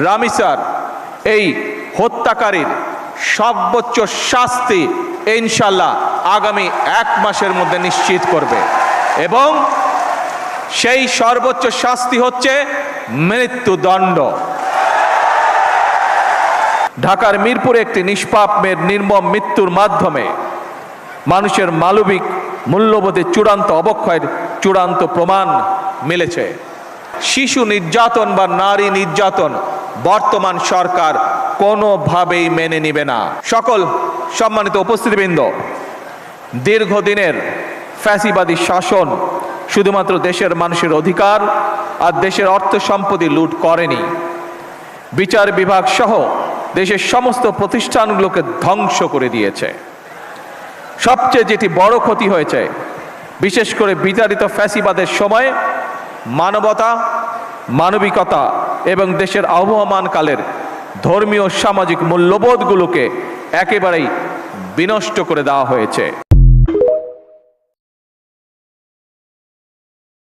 রামিসার এই হত্যাকারীর সর্বোচ্চ শাস্তি ইনশাআল্লাহ আগামী 1 মাসের মধ্যে নিশ্চিত করবে এবং সেই সর্বোচ্চ শাস্তি হচ্ছে মৃত্যুদণ্ড। ঢাকার মিরপুরে একটি নিষ্পাপ মেয়ের নির্মম মৃত্যুর মাধ্যমে মানুষের মানবিক মূল্যবোধের চূড়ান্ত অবক্ষয়ের চূড়ান্ত প্রমাণ মিলেছে। শিশু নির্যাতন বা নারী নির্যাতন বর্তমান সরকার কোনোভাবেই মেনে নিবে না। সকল সম্মানিত উপস্থিতিবৃন্দ, দীর্ঘদিনের ফ্যাসিবাদী শাসন শুধুমাত্র দেশের মানুষের অধিকার আর দেশের অর্থ সম্পত্তি লুট করেনি, বিচার বিভাগ সহ দেশের সমস্ত প্রতিষ্ঠানগুলোকে ধ্বংস করে দিয়েছে। সবচেয়ে যেটি বড় ক্ষতি হয়েছে, বিশেষ করে বিতাড়িত ফ্যাসিবাদের সময় মানবতা, মানবিকতা এবং দেশের আবহমানকালের ধর্মীয় সামাজিক মূল্যবোধগুলোকে একেবারেই বিনষ্ট করে দেওয়া হয়েছে।